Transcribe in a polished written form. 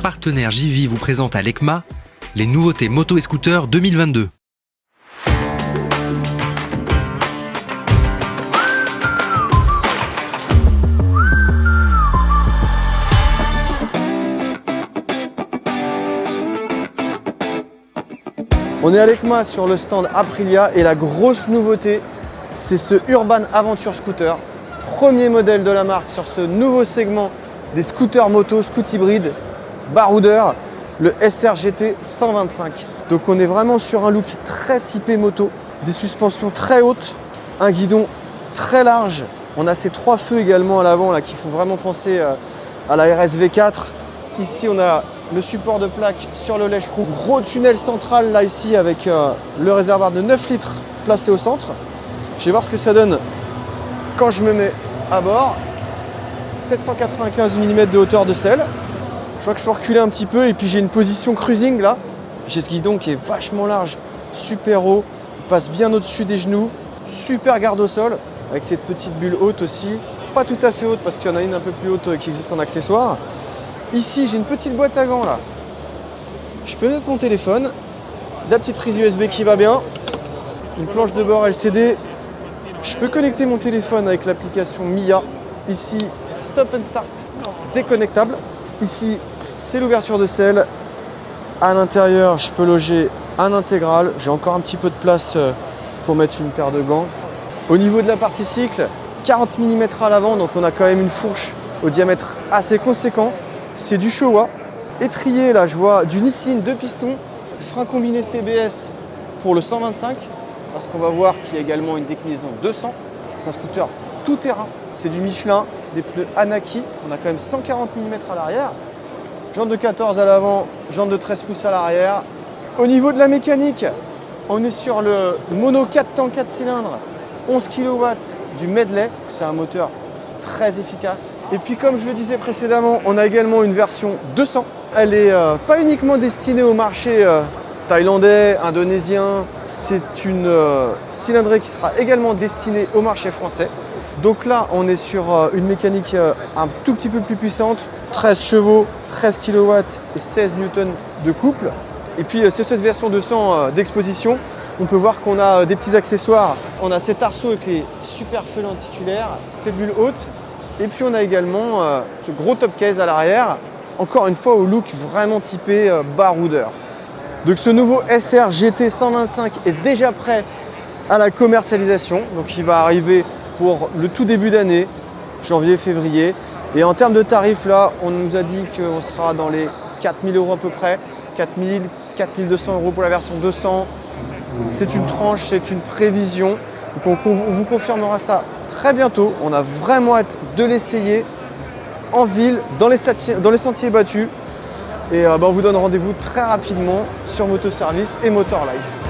partenaire JV vous présente à l'ECMA les nouveautés moto et scooters 2022. On est à l'ECMA sur le stand Aprilia et la grosse nouveauté, c'est ce Urban Aventure Scooter. Premier modèle de la marque sur ce nouveau segment des scooters moto, scoot hybride, baroudeur, le SRGT 125. Donc on est vraiment sur un look très typé moto, des suspensions très hautes, un guidon très large. On a ces trois feux également à l'avant là qui font vraiment penser à la RSV4. Ici on a le support de plaque sur le lèche-roue. Gros tunnel central là ici avec le réservoir de 9 litres placé au centre. Je vais voir ce que ça donne quand je me mets à bord. 795 mm de hauteur de selle. Je vois que je peux reculer un petit peu et puis j'ai une position cruising là. J'ai ce guidon qui est vachement large, super haut, il passe bien au-dessus des genoux, super garde au sol avec cette petite bulle haute aussi. Pas tout à fait haute parce qu'il y en a une un peu plus haute qui existe en accessoire. Ici, j'ai une petite boîte à gants là. Je peux mettre mon téléphone, la petite prise USB qui va bien, une planche de bord LCD. Je peux connecter mon téléphone avec l'application Mia. Ici, stop and start déconnectable. Ici, c'est l'ouverture de selle. À l'intérieur, je peux loger un intégral. J'ai encore un petit peu de place pour mettre une paire de gants. Au niveau de la partie cycle, 40 mm à l'avant, donc on a quand même une fourche au diamètre assez conséquent. C'est du Showa. Étrier, là, je vois du Nissin 2 pistons. Frein combiné CBS pour le 125, parce qu'on va voir qu'il y a également une déclinaison 200. C'est un scooter tout terrain. C'est du Michelin, des pneus Anaki. On a quand même 140 mm à l'arrière. Jante de 14 à l'avant, jante de 13 pouces à l'arrière. Au niveau de la mécanique, on est sur le mono 4 temps 4 cylindres, 11 kW du Medley. C'est un moteur très efficace. Et puis comme je le disais précédemment, on a également une version 200. Elle est pas uniquement destinée au marché thaïlandais, indonésien. C'est une cylindrée qui sera également destinée au marché français. Donc là, on est sur une mécanique un tout petit peu plus puissante. 13 chevaux, 13 kW et 16 Newton de couple. Et puis c'est cette version 200 d'exposition. On peut voir qu'on a des petits accessoires. On a cet arceau avec les super feux lenticulaires, ces bulles hautes. Et puis on a également ce gros top case à l'arrière. Encore une fois au look vraiment typé baroudeur. Donc ce nouveau SR GT 125 est déjà prêt à la commercialisation. Donc il va arriver pour le tout début d'année, janvier-février. Et en termes de tarifs là, on nous a dit qu'on sera dans les 4 000 € à peu près. 4 000, 4 200 € pour la version 200. C'est une tranche, c'est une prévision. Donc on vous confirmera ça très bientôt. On a vraiment hâte de l'essayer en ville, dans les sentiers battus. Et on vous donne rendez-vous très rapidement sur Moto Service et Motor Life.